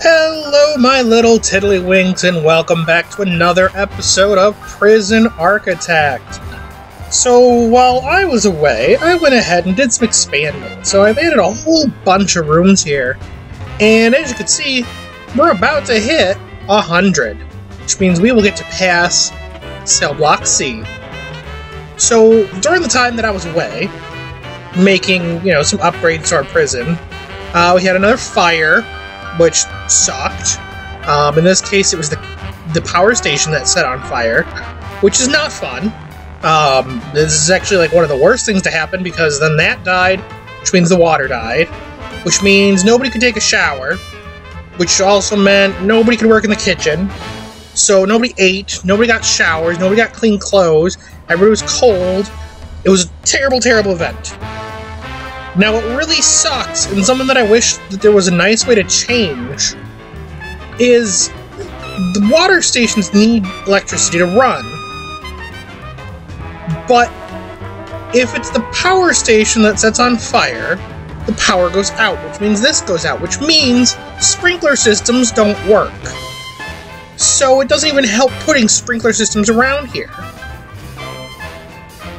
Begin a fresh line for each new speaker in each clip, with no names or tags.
Hello, my little tiddlywinks, and welcome back to another episode of Prison Architect. So, while I was away, I went ahead and did some expanding. So I've added a whole bunch of rooms here, and as you can see, we're about to hit 100, which means we will get to pass Cell Block C. So, during the time that I was away, making, some upgrades to our prison, we had another fire, which sucked. In this case, it was the power station that set on fire, which is not fun. This is actually like one of the worst things to happen, because then that died, which means the water died, which means nobody could take a shower, which also meant nobody could work in the kitchen. So nobody ate, nobody got showers, nobody got clean clothes, everybody was cold. It was a terrible, terrible event. Now, what really sucks, and something that I wish that there was a nice way to change, is the water stations need electricity to run. But if it's the power station that sets on fire, the power goes out, which means this goes out, which means sprinkler systems don't work. So it doesn't even help putting sprinkler systems around here.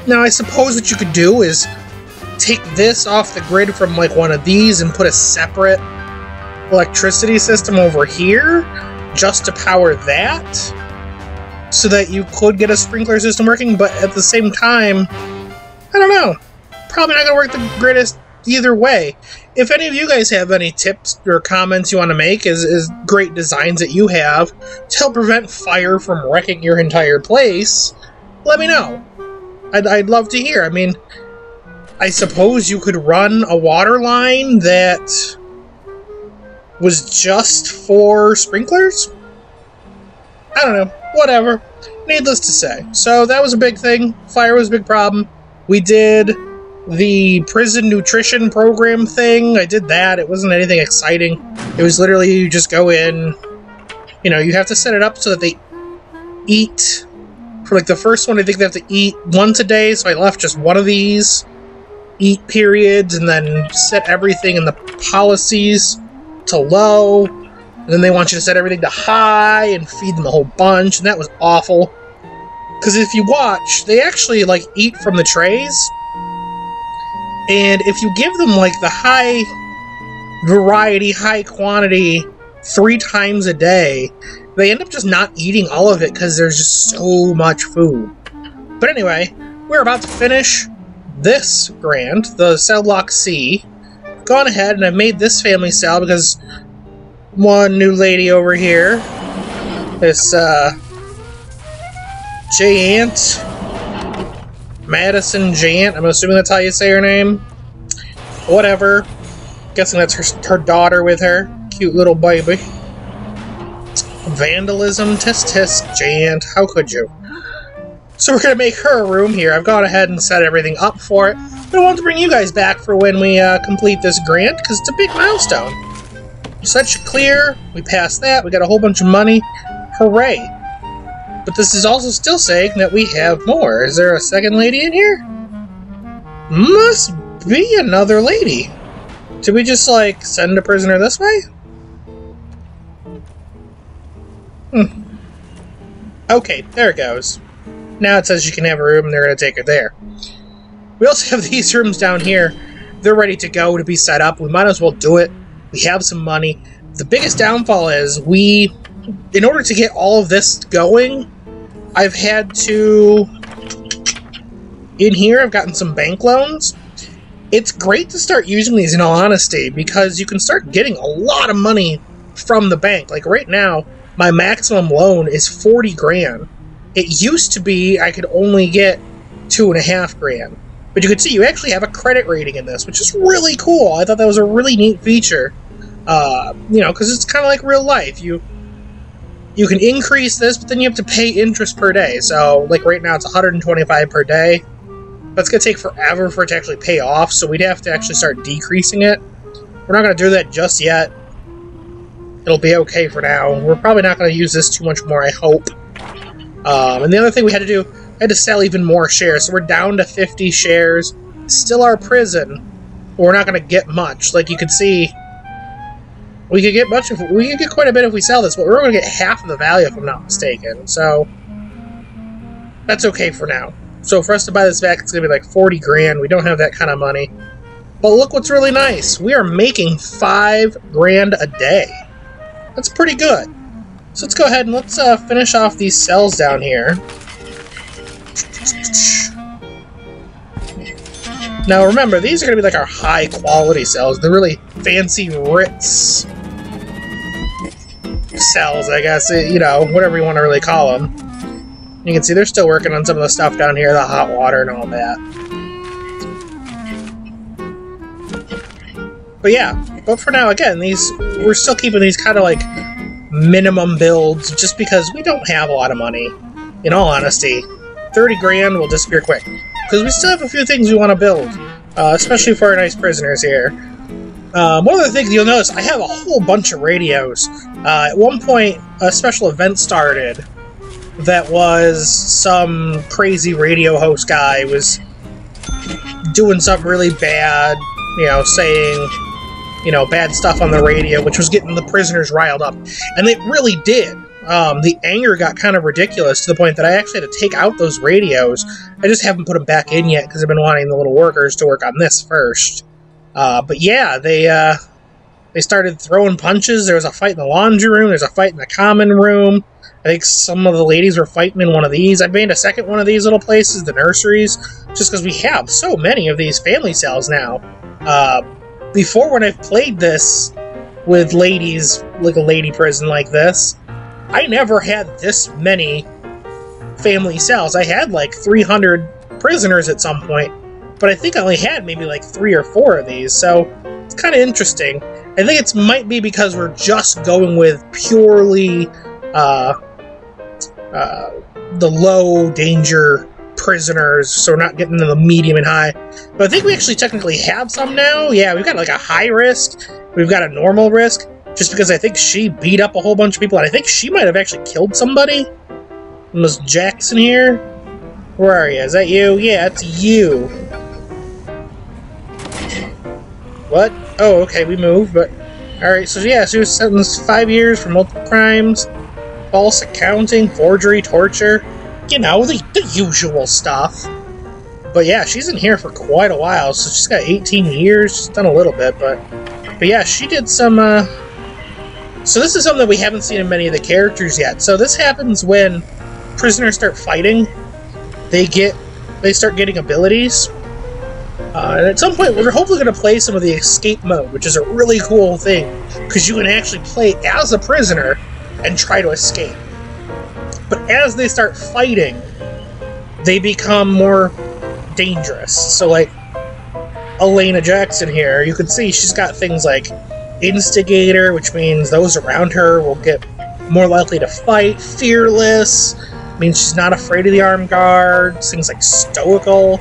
Now, I suppose what you could do is take this off the grid from like one of these and put a separate electricity system over here just to power that, so that you could get a sprinkler system working, but at the same time, I don't know, probably not gonna work the greatest either way. If any of you guys have any tips or comments you want to make as great designs that you have to help prevent fire from wrecking your entire place, let me know. I'd love to hear. I mean, I suppose you could run a water line that was just for sprinklers? I don't know. Whatever. Needless to say. So that was a big thing. Fire was a big problem. We did the prison nutrition program thing. I did that. It wasn't anything exciting. It was literally you just go in. You have to set it up so that they eat. For like the first one, I think they have to eat once a day, so I left just one of these eat periods, and then set everything in the policies to low, and then they want you to set everything to high and feed them a whole bunch, and that was awful. Because if you watch, they actually like eat from the trays, and if you give them like the high variety, high quantity 3 times a day, they end up just not eating all of it because there's just so much food. But anyway, we're about to finish this grant, the Cell Block C. Gone ahead and I've made this family cell because one new lady over here, this Jant, Madison Jant, I'm assuming that's how you say her name. Whatever. Guessing that's her daughter with her. Cute little baby. Vandalism, tisk, Jant, how could you? So we're going to make her a room here. I've gone ahead and set everything up for it. But I want to bring you guys back for when we complete this grant, because it's a big milestone. So that should clear. We passed that. We got a whole bunch of money. Hooray. But this is also still saying that we have more. Is there a second lady in here? Must be another lady. Did we just, like, send a prisoner this way? Okay, there it goes. Now it says you can have a room, and they're going to take her there. We also have these rooms down here. They're ready to go to be set up. We might as well do it. We have some money. The biggest downfall is in order to get all of this going, I've had to... In here, I've gotten some bank loans. It's great to start using these, in all honesty, because you can start getting a lot of money from the bank. Like right now, my maximum loan is 40 grand. It used to be I could only get 2.5 grand. But you can see you actually have a credit rating in this, which is really cool. I thought that was a really neat feature. Because it's kind of like real life. You can increase this, but then you have to pay interest per day. So, like right now, it's 125 per day. That's going to take forever for it to actually pay off, so we'd have to actually start decreasing it. We're not going to do that just yet. It'll be okay for now. We're probably not going to use this too much more, I hope. And the other thing we had to do, I had to sell even more shares, so we're down to 50 shares. Still our prison, but we're not going to get much. Like you can see, We could get quite a bit if we sell this, but we're going to get half of the value if I'm not mistaken. So that's okay for now. So for us to buy this back, it's going to be like 40 grand. We don't have that kind of money. But look what's really nice. We are making 5 grand a day. That's pretty good. So let's go ahead and let's finish off these cells down here. Now remember, these are going to be like our high quality cells. The really fancy Ritz cells, I guess. You know, whatever you want to really call them. You can see they're still working on some of the stuff down here, the hot water and all that. But yeah, but for now, again, we're still keeping these kind of like minimum builds just because we don't have a lot of money. In all honesty, 30 grand will disappear quick. Because we still have a few things we want to build, especially for our nice prisoners here. One of the things you'll notice, I have a whole bunch of radios. At one point, a special event started that was some crazy radio host guy was doing something really bad, you know, saying, you know, bad stuff on the radio, which was getting the prisoners riled up. And it really did. The anger got kind of ridiculous to the point that I actually had to take out those radios. I just haven't put them back in yet because I've been wanting the little workers to work on this first. But yeah, they started throwing punches. There was a fight in the laundry room. There's a fight in the common room. I think some of the ladies were fighting in one of these. I made a second one of these little places, the nurseries, just because we have so many of these family cells now. Before, when I've played this with ladies, like a lady prison like this, I never had this many family cells. I had like 300 prisoners at some point, but I think I only had maybe like 3 or 4 of these, so it's kind of interesting. I think it might be because we're just going with purely the low danger prisoners, so we're not getting into the medium and high. But I think we actually technically have some now. Yeah, we've got like a high risk, we've got a normal risk, just because I think she beat up a whole bunch of people, and I think she might have actually killed somebody. Miss Jackson here? Where are you? Is that you? Yeah, it's you. What? Oh, okay, we moved, but... Alright, so yeah, she was sentenced 5 years for multiple crimes, false accounting, forgery, torture. You know, the usual stuff. But yeah, she's in here for quite a while, so she's got 18 years. She's done a little bit, but yeah, she did some, So this is something that we haven't seen in many of the characters yet. So this happens when prisoners start fighting. They start getting abilities. And at some point, we're hopefully going to play some of the escape mode, which is a really cool thing, because you can actually play as a prisoner and try to escape. But as they start fighting, they become more dangerous. So like Elena Jackson here, you can see she's got things like Instigator, which means those around her will get more likely to fight. Fearless means she's not afraid of the armed guards. Things like Stoical.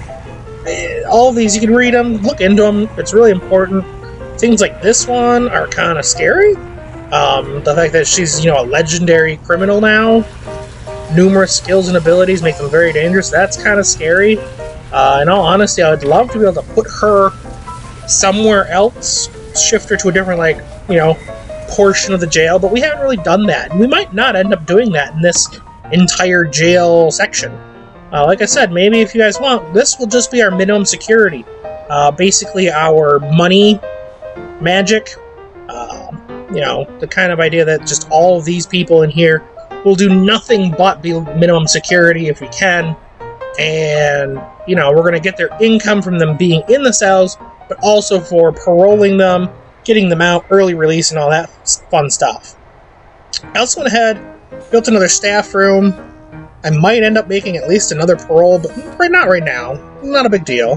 All of these, you can read them, look into them. It's really important. Things like this one are kind of scary. The fact that she's, you know, a legendary criminal now. Numerous skills and abilities make them very dangerous. That's kind of scary. In all honesty, I would love to be able to put her somewhere else, shift her to a different, like, you know, portion of the jail, but we haven't really done that. And we might not end up doing that in this entire jail section. Like I said, maybe if you guys want, this will just be our minimum security. Basically our money, magic, you know, the kind of idea that just all of these people in here will do nothing but be minimum security if we can. And, you know, we're going to get their income from them being in the cells, but also for paroling them, getting them out, early release, and all that fun stuff. I also went ahead, built another staff room. I might end up making at least another parole, but not right now. Not a big deal.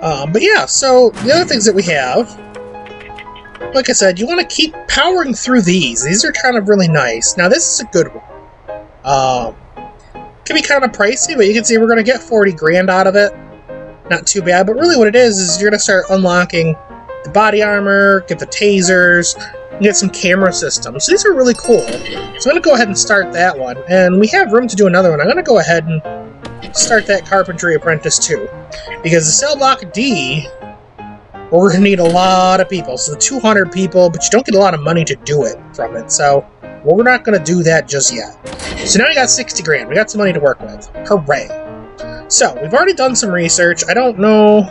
But yeah, so the other things that we have, like I said, you want to keep powering through these. These are kind of really nice. Now this is a good one. Can be kind of pricey, but you can see we're going to get 40 grand out of it. Not too bad, but really what it is you're going to start unlocking the body armor, get the tasers, and get some camera systems. So these are really cool. So I'm going to go ahead and start that one. And we have room to do another one. I'm going to go ahead and start that carpentry apprentice too. Because the cell block D but we're going to need a lot of people. So 200 people, but you don't get a lot of money to do it from it. So we're not going to do that just yet. So now we got 60 grand. We got some money to work with. Hooray. So we've already done some research. I don't know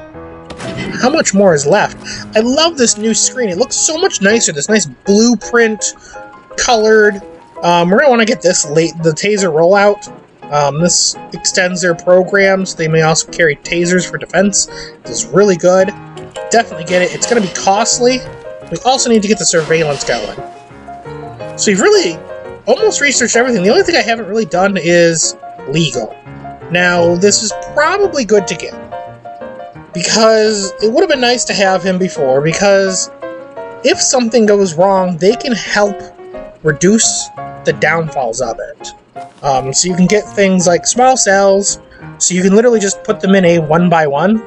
how much more is left. I love this new screen. It looks so much nicer. This nice blueprint colored. We're going to want to get this the taser rollout. This extends their programs. They may also carry tasers for defense. This is really good. Definitely get it. It's going to be costly. We also need to get the surveillance going. So we've really almost researched everything. The only thing I haven't really done is legal. Now, this is probably good to get. Because it would have been nice to have him before, because if something goes wrong, they can help reduce the downfalls of it. So you can get things like small cells, so you can literally just put them in a 1-by-1,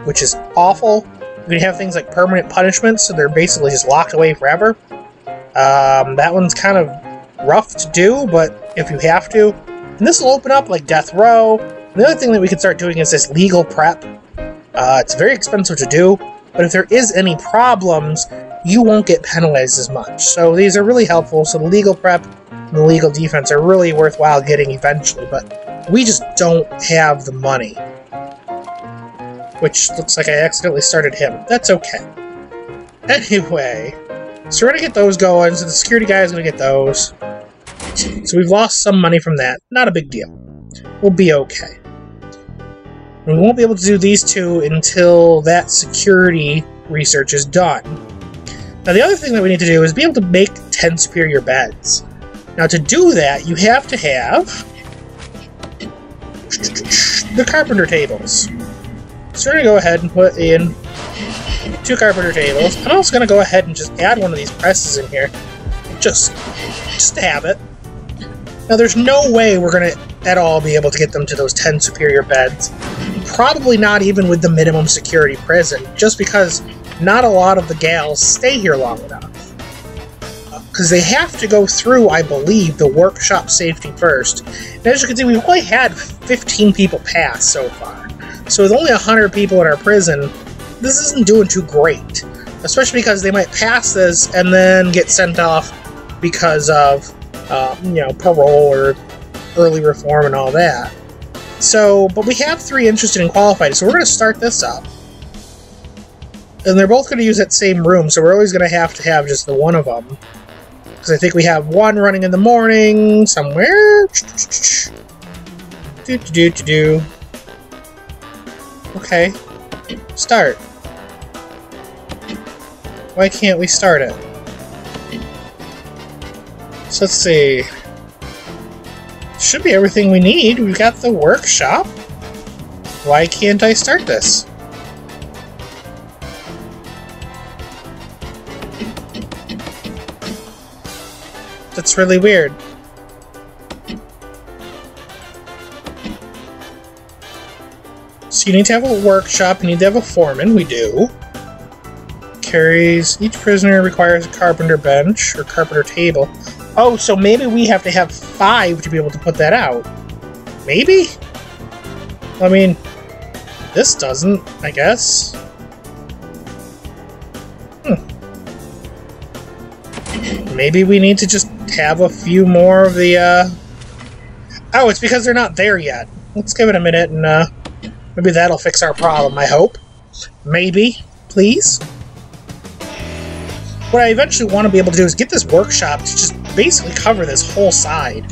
which is awful. You can have things like permanent punishments, so they're basically just locked away forever. That one's kind of rough to do, but if you have to. And this will open up like death row. And the other thing that we can start doing is this legal prep. It's very expensive to do, but if there is any problems, you won't get penalized as much. So these are really helpful. So the legal prep and the legal defense are really worthwhile getting eventually, but we just don't have the money. Which looks like I accidentally started him. That's okay. Anyway, so we're going to get those going, so the security guy is going to get those. So we've lost some money from that. Not a big deal. We'll be okay. We won't be able to do these two until that security research is done. Now, the other thing that we need to do is be able to make 10 superior beds. Now, to do that, you have to have the carpenter tables. So we're going to go ahead and put in 2 carpenter tables. I'm also going to go ahead and just add one of these presses in here. Just to have it. Now, there's no way we're going to at all be able to get them to those 10 superior beds. Probably not even with the minimum security prison, just because not a lot of the gals stay here long enough. Because they have to go through, I believe, the workshop safety first. And as you can see, we've only had 15 people pass so far. So with only 100 people in our prison, this isn't doing too great. Especially because they might pass this and then get sent off because of, parole or early reform and all that. So, but we have 3 interested and qualified, so we're going to start this up. And they're both going to use that same room, so we're always going to have just the one of them. Because I think we have one running in the morning somewhere. Okay. Start. Why can't we start it? So let's see. Should be everything we need. We've got the workshop. Why can't I start this? That's really weird. So you need to have a workshop, you need to have a foreman, we do. Carries, each prisoner requires a carpenter bench, or carpenter table. Oh, so maybe we have to have 5 to be able to put that out. Maybe? I mean, this doesn't, I guess. Maybe we need to just have a few more of the, Oh, it's because they're not there yet. Let's give it a minute and, maybe that'll fix our problem, I hope. Maybe. Please? What I eventually want to be able to do is get this workshop to just basically cover this whole side.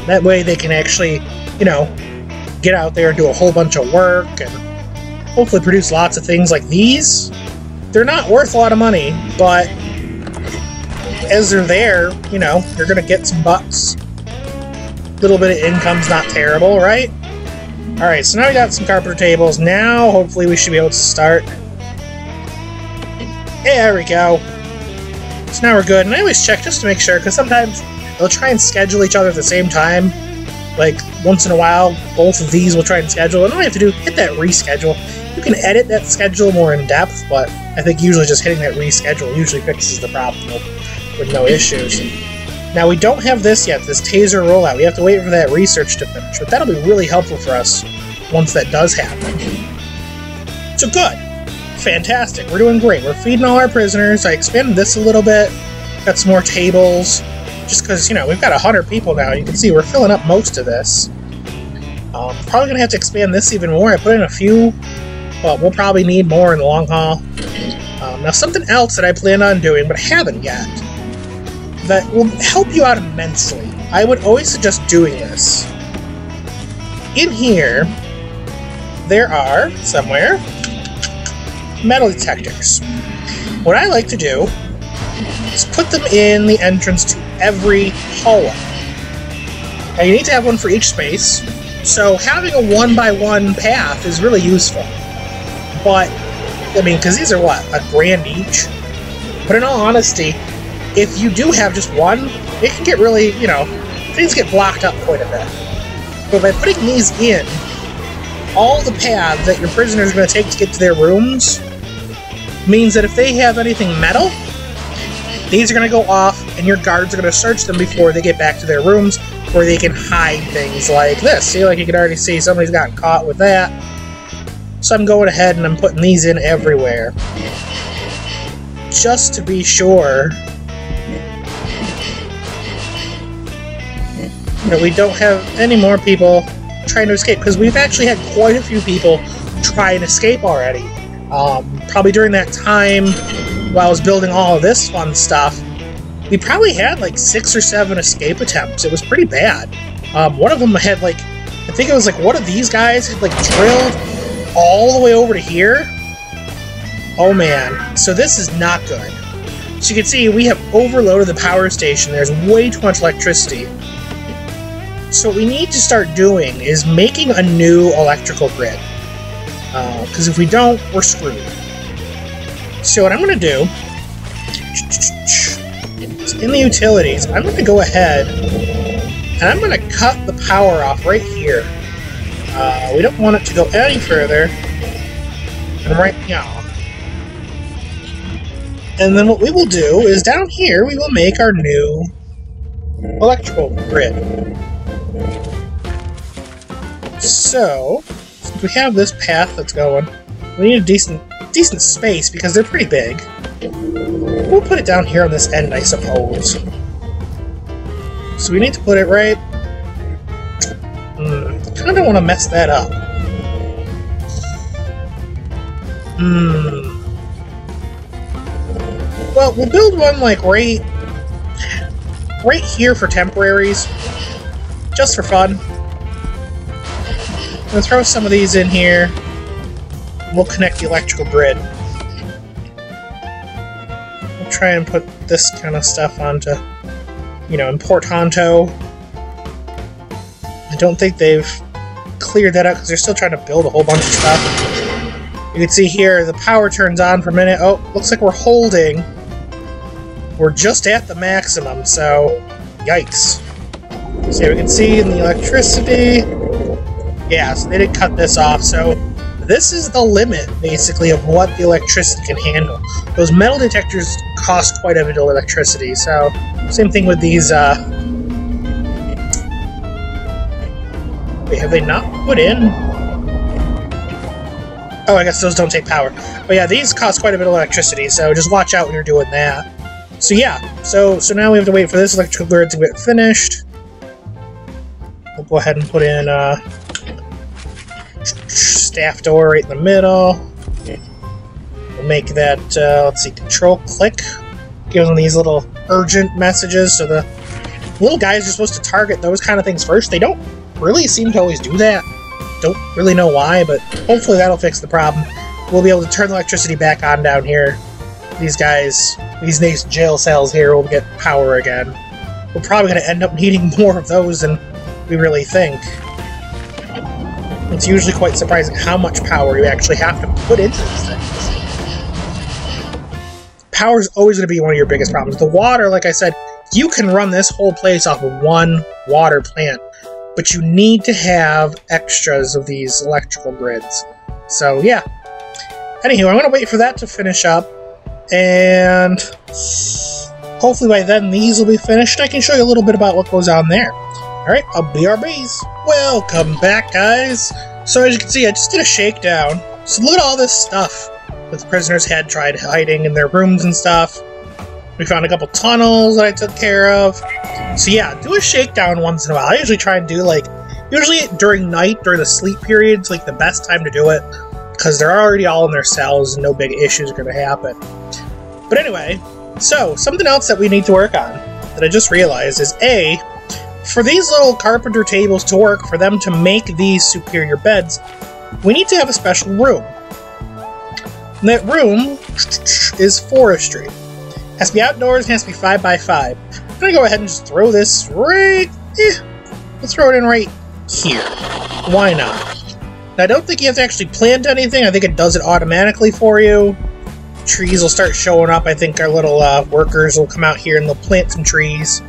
That way they can actually, get out there and do a whole bunch of work and hopefully produce lots of things like these. They're not worth a lot of money, but as they're there, they're going to get some bucks. A little bit of income's not terrible, right? Alright, so now we got some carpenter tables. Now, hopefully, we should be able to start. There we go. So now we're good. And I always check just to make sure, because sometimes they'll try and schedule each other at the same time. Like, once in a while, both of these will try and schedule. And all you have to do, hit that reschedule. You can edit that schedule more in depth, but I think usually just hitting that reschedule usually fixes the problem with no issues. Now, we don't have this yet, this taser rollout. We have to wait for that research to finish, but that'll be really helpful for us once that does happen. So good. fantastic. We're doing great. We're feeding all our prisoners. I expanded this a little bit. Got some more tables. Just because, you know, we've got 100 people now. You can see we're filling up most of this. Probably going to have to expand this even more. I put in a few, but we'll probably need more in the long haul. Now, something else that I plan on doing, but haven't yet, that will help you out immensely. I would always suggest doing this. In here, there are, somewhere, metal detectors. What I like to do is put them in the entrance to every hallway. Now, you need to have one for each space, so having a 1x1 path is really useful. But, I mean, because these are, what, $1,000 each? But in all honesty, if you do have just one, it can get really, you know, things get blocked up quite a bit. But by putting these in, all the paths that your prisoners are going to take to get to their rooms means that if they have anything metal, these are going to go off, and your guards are going to search them before they get back to their rooms, where they can hide things like this. See, like you can already see somebody's gotten caught with that. So I'm going ahead and I'm putting these in everywhere. Just to be sure that we don't have any more people trying to escape, because we've actually had quite a few people try and escape already. Probably during that time while I was building all of this fun stuff, we probably had like 6 or 7 escape attempts. It was pretty bad. One of them had like, I think it was like one of these guys had like drilled all the way over to here. Oh man, so this is not good. So you can see we have overloaded the power station. There's way too much electricity. So what we need to start doing is making a new electrical grid. Because if we don't, we're screwed. So what I'm going to do is in the utilities, I'm going to go ahead and I'm going to cut the power off right here. We don't want it to go any further than right now. And then what we will do is down here we will make our new electrical grid. So, since we have this path that's going, we need a decent space because they're pretty big. We'll put it down here on this end, I suppose. So we need to put it right... kind of want to mess that up. Well, we'll build one like right here for temporaries, just for fun. I'm gonna throw some of these in here. We'll connect the electrical grid. We'll try and put this kind of stuff onto, you know, import Honto. I don't think they've cleared that out because they're still trying to build a whole bunch of stuff. You can see here the power turns on for a minute. Oh, looks like we're holding. We're just at the maximum, so yikes. So we can see in the electricity. Yeah, so they did cut this off, so this is the limit, basically, of what the electricity can handle. Those metal detectors cost quite a bit of electricity, so same thing with these, Wait, have they not put in? Oh, I guess those don't take power. But yeah, these cost quite a bit of electricity, so just watch out when you're doing that. So yeah, so now we have to wait for this electrical grid to get finished. We'll go ahead and put in staff door right in the middle. We'll make that, let's see, control click. Gives them these little urgent messages, so the little guys are supposed to target those kind of things first. They don't really seem to always do that. Don't really know why, but hopefully that'll fix the problem. We'll be able to turn the electricity back on down here. These guys, these nice jail cells here will get power again. We're probably going to end up needing more of those than we really think. It's usually quite surprising how much power you actually have to put into these things. Power is always going to be one of your biggest problems. The water, like I said, you can run this whole place off of one water plant, but you need to have extras of these electrical grids. So, yeah. Anywho, I'm going to wait for that to finish up, and hopefully by then these will be finished. I can show you a little bit about what goes on there. Alright, I'll BRBs. Welcome back, guys! So as you can see, I just did a shakedown. So look at all this stuff. that the prisoners had tried hiding in their rooms and stuff. We found a couple tunnels that I took care of. So yeah, do a shakedown once in a while. I usually try and do, like, usually during night, during the sleep periods, like the best time to do it, because they're already all in their cells and no big issues are going to happen. But anyway, so something else that we need to work on that I just realized is for these little carpenter tables to work, for them to make these superior beds, we need to have a special room. And that room is forestry. Has to be outdoors and has to be 5 by 5. I'm gonna go ahead and just throw this right. Let's throw it in right here. Why not? Now, I don't think you have to actually plant anything. I think it does it automatically for you. Trees will start showing up. I think our little workers will come out here and they'll plant some trees.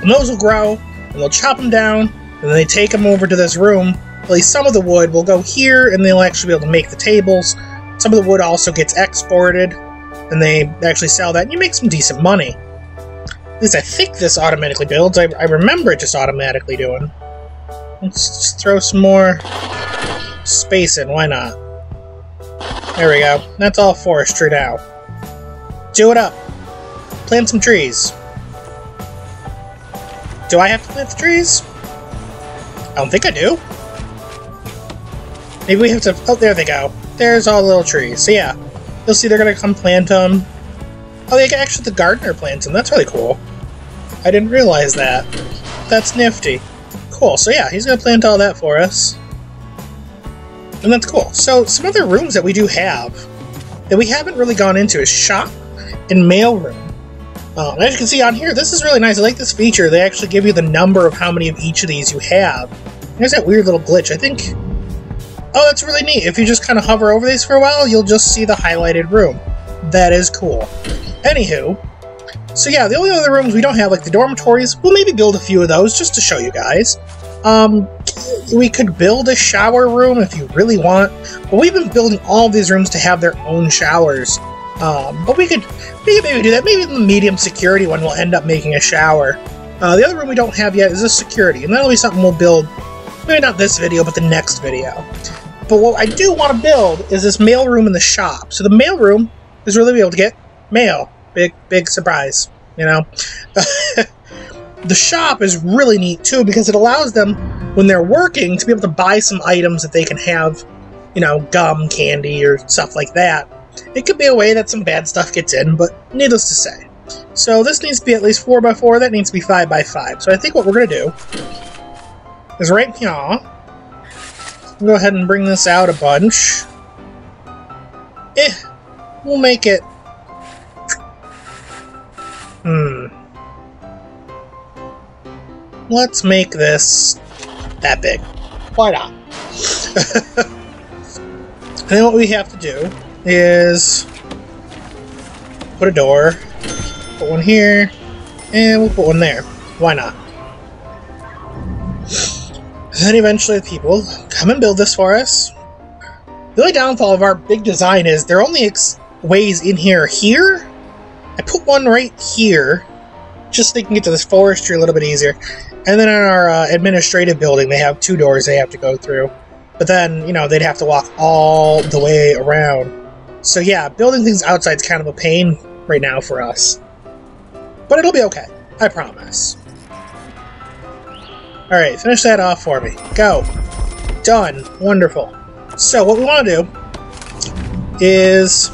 And those will grow, and they'll chop them down, and then they take them over to this room. At least some of the wood will go here, and they'll actually be able to make the tables. Some of the wood also gets exported, and they actually sell that, and you make some decent money. At least I think this automatically builds. I remember it just automatically doing. Let's just throw some more space in. Why not? There we go. That's all forestry now. Do it up. Plant some trees. Do I have to plant the trees? I don't think I do. Maybe we have to... Oh, there they go. There's all the little trees. So yeah, you'll see they're going to come plant them. Oh, they actually, the gardener plants them. That's really cool. I didn't realize that. That's nifty. Cool. So yeah, he's going to plant all that for us. And that's cool. So some other rooms that we do have that we haven't really gone into is shop and mailroom. As you can see on here, this is really nice. I like this feature. They actually give you the number of how many of each of these you have. There's that weird little glitch. I think... Oh, that's really neat. If you just kind of hover over these for a while, you'll just see the highlighted room. That is cool. Anywho, so yeah, the only other rooms we don't have, like the dormitories, we'll maybe build a few of those just to show you guys. We could build a shower room if you really want, but we've been building all of these rooms to have their own showers. But we could maybe do that. Maybe the medium security one will end up making a shower. The other room we don't have yet is a security, and that'll be something we'll build, maybe not this video, but the next video. But what I do want to build is this mail room in the shop. So the mail room is really be able to get mail. Big surprise, you know? The shop is really neat, too, because it allows them, when they're working, to be able to buy some items that they can have, you know, gum, candy, or stuff like that. It could be a way that some bad stuff gets in, but needless to say. So this needs to be at least 4 by 4, that needs to be 5 by 5. So I think what we're going to do is right here, we'll go ahead and bring this out a bunch. We'll make it... Let's make this that big. Why not? And then what we have to do is put a door, put one here, and we'll put one there. Why not? And then eventually people come and build this for us. The only downfall of our big design is there are only ways in here. I put one right here, just so they can get to this forestry a little bit easier. And then in our administrative building, they have 2 doors they have to go through. But then, you know, they'd have to walk all the way around. So yeah, building things outside is kind of a pain right now for us. But it'll be okay. I promise. Alright, finish that off for me. Go. Done. Wonderful. So, what we want to do is...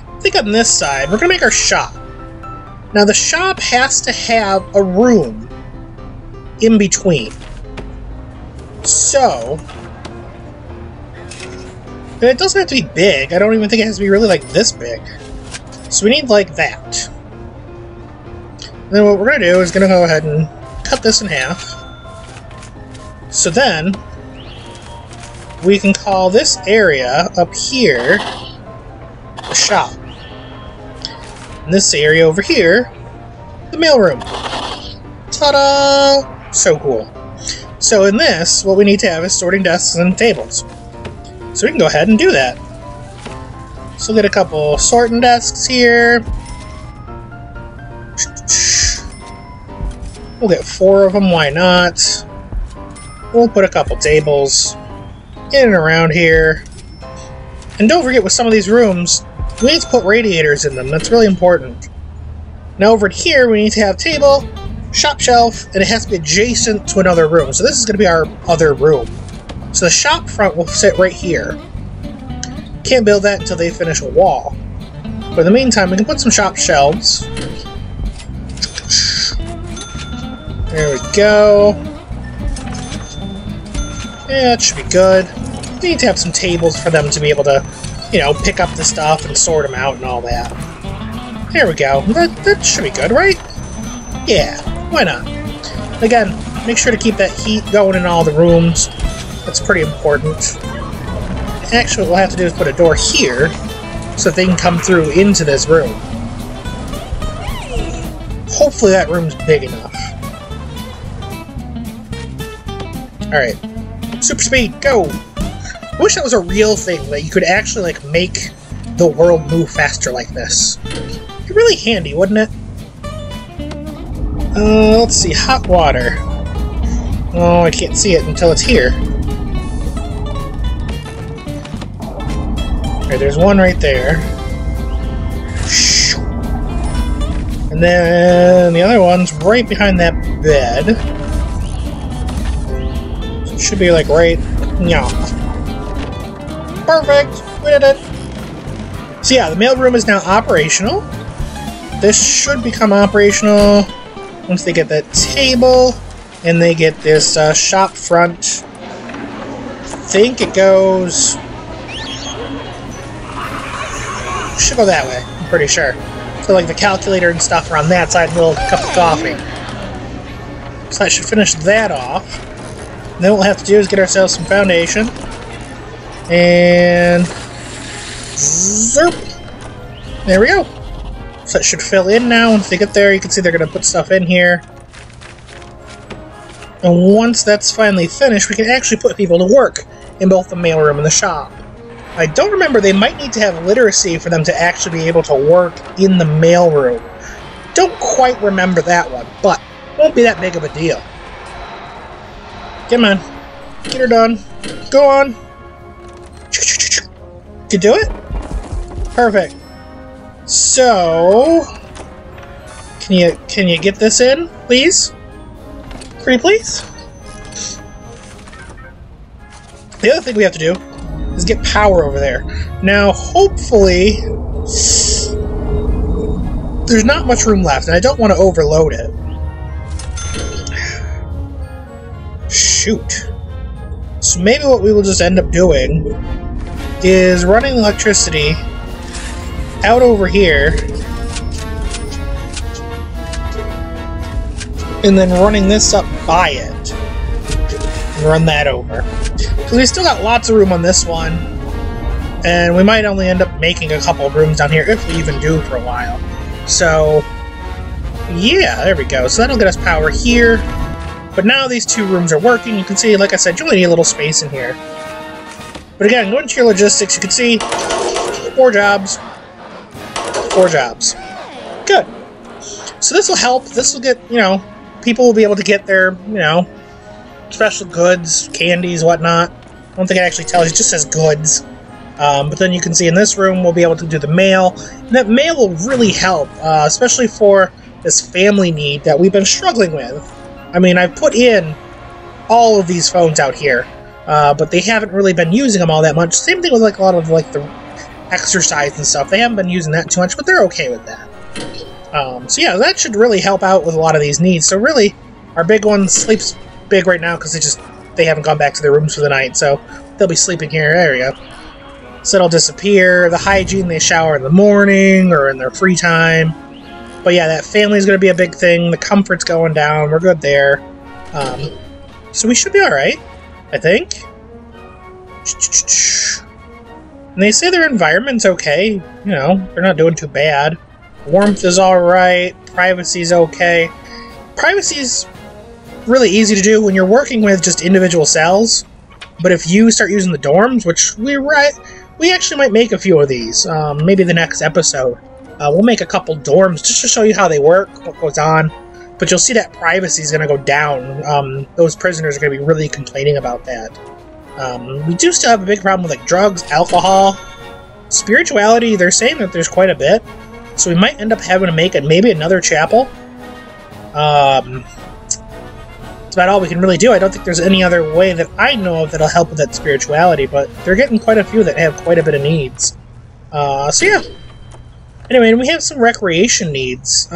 I think on this side, we're going to make our shop. Now, the shop has to have a room in between. So... And it doesn't have to be big. I don't even think it has to be really, like, this big. So we need, like, that. And then what we're going to do is going to go ahead and cut this in half. So then, we can call this area up here the shop. And this area over here, the mailroom. Ta-da! So cool. So in this, what we need to have is sorting desks and tables. So we can go ahead and do that. So we'll get a couple sorting desks here. We'll get 4 of them, why not? We'll put a couple tables in and around here. And don't forget, with some of these rooms, we need to put radiators in them. That's really important. Now over here, we need to have table, shop shelf, and it has to be adjacent to another room. So this is going to be our other room. So the shop front will sit right here. Can't build that until they finish a wall. But in the meantime, we can put some shop shelves. There we go. Yeah, it should be good. We need to have some tables for them to be able to, you know, pick up the stuff and sort them out and all that. There we go. That should be good, right? Yeah, why not? Again, make sure to keep that heat going in all the rooms. That's pretty important. Actually, what we'll have to do is put a door here so that they can come through into this room. Hopefully that room's big enough. Alright. Super speed, go! I wish that was a real thing, that you could actually, like, make the world move faster like this. It'd be really handy, wouldn't it? Let's see, hot water. Oh, I can't see it until it's here. Alright, there's one right there. And then the other one's right behind that bed. So it should be, like, right... Yeah. Perfect! We did it! So yeah, the mailroom is now operational. This should become operational once they get that table and they get this shop front. I think it goes... should go that way, I'm pretty sure. So like the calculator and stuff are on that side, and a little cup of coffee. So I should finish that off. And then what we'll have to do is get ourselves some foundation. And... zerp! There we go! So it should fill in now. Once they get there, you can see they're going to put stuff in here. And once that's finally finished, we can actually put people to work in both the mailroom and the shop. I don't remember, they might need to have literacy for them to actually be able to work in the mailroom. Don't quite remember that one, but it won't be that big of a deal. Come on. Get her done. Go on. You do it? Perfect. So... Can you get this in, please? Pretty please? The other thing we have to do is get power over there. Now, hopefully... there's not much room left, and I don't want to overload it. Shoot. So maybe what we will just end up doing is running electricity out over here and then running this up by it and run that over. Because we still got lots of room on this one, and we might only end up making a couple of rooms down here if we even do for a while. So yeah, there we go. So that'll get us power here. But now these two rooms are working. You can see, like I said, you only need a little space in here. But again, going to your logistics, you can see 4 jobs. 4 jobs. Good. So this will help. This will get, you know, people will be able to get their, you know, special goods, candies, whatnot. I don't think it actually tells you, it just says goods. But then you can see in this room, we'll be able to do the mail. And that mail will really help, especially for this family need that we've been struggling with. I mean, I've put in all of these phones out here, but they haven't really been using them all that much. Same thing with like a lot of like the exercise and stuff. They haven't been using that too much, but they're okay with that. So yeah, that should really help out with a lot of these needs. So really, our big one sleeps big right now because they haven't gone back to their rooms for the night, so they'll be sleeping here. There we go. So it'll disappear. The hygiene, they shower in the morning or in their free time. But yeah, that family's going to be a big thing. The comfort's going down. We're good there. So we should be alright, I think. And they say their environment's okay. You know, they're not doing too bad. Warmth is alright. Privacy's okay. Privacy's really easy to do when you're working with just individual cells. But if you start using the dorms, which we actually might make a few of these. Maybe the next episode. We'll make a couple dorms just to show you how they work, what goes on. But you'll see that privacy is going to go down. Those prisoners are going to be really complaining about that. We do still have a big problem with like drugs, alcohol. Spirituality, they're saying that there's quite a bit, so we might end up having to make maybe another chapel. That's about all we can really do. I don't think there's any other way that I know of that'll help with that spirituality, but they're getting quite a few that have quite a bit of needs. So yeah. Anyway, and we have some recreation needs.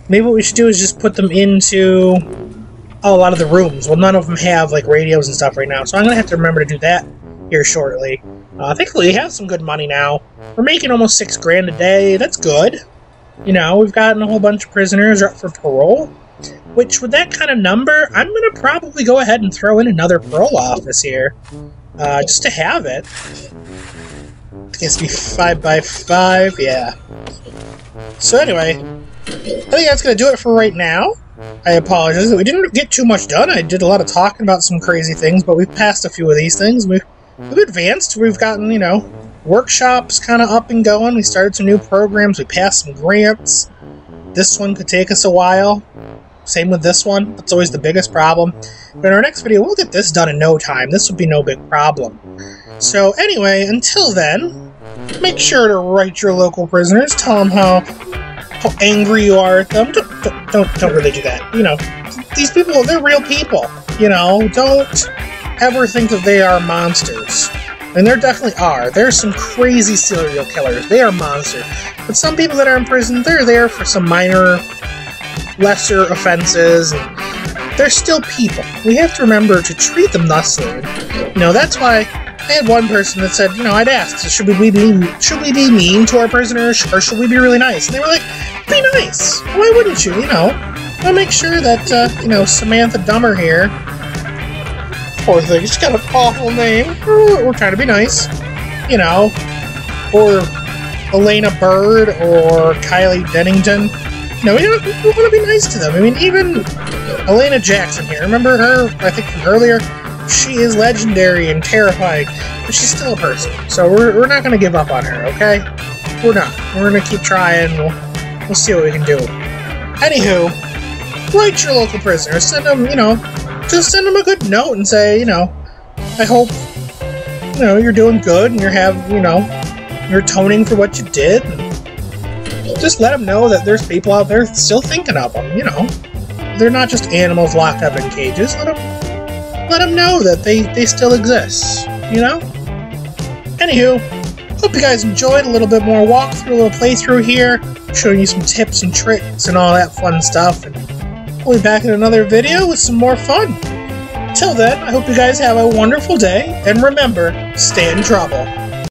Maybe what we should do is just put them into a lot of the rooms. Well, none of them have like radios and stuff right now, so I'm gonna have to remember to do that here shortly. Thankfully, we have some good money now. We're making almost $6 grand a day. That's good. You know, we've gotten a whole bunch of prisoners up for parole. Which, with that kind of number, I'm going to probably go ahead and throw in another parole office here. Just to have it. I guess it'd be 5 by 5, yeah. So anyway, I think that's going to do it for right now. I apologize. We didn't get too much done. I did a lot of talking about some crazy things, but we've passed a few of these things. We've advanced. We've gotten, you know, workshops kind of up and going. We started some new programs. We passed some grants. This one could take us a while. Same with this one. That's always the biggest problem. But in our next video, we'll get this done in no time. This would be no big problem. So anyway, until then, make sure to write your local prisoners. Tell them how angry you are at them. Don't really do that. You know, these people, they're real people. You know, don't ever think that they are monsters. And there definitely are. There's some crazy serial killers. They are monsters. But some people that are in prison, they're there for some minor, lesser offenses. And they're still people. We have to remember to treat them thusly. You know, that's why I had one person that said, you know, I'd asked, should we be mean to our prisoners, or should we be really nice? And they were like, be nice. Why wouldn't you? You know, I'll make sure that, you know, Samantha Dummer here, poor thing, she's got an awful name. We're trying to be nice, you know, or Elena Bird or Kylie Dennington. No, we want to be nice to them. I mean, even Elena Jackson here, remember her, I think from earlier? She is legendary and terrifying, but she's still a person. So we're not going to give up on her, okay? We're not. We're going to keep trying. We'll see what we can do. Anywho, write your local prisoners. Send them, you know, just send them a good note and say, you know, I hope, you know, you're doing good and you're atoning for what you did. And just let them know that there's people out there still thinking of them, you know. They're not just animals locked up in cages. Let them know that they still exist, you know? Anywho, hope you guys enjoyed a little bit more walkthrough, a little playthrough here, showing you some tips and tricks and all that fun stuff. And we'll be back in another video with some more fun. Till then, I hope you guys have a wonderful day, and remember, stay in trouble.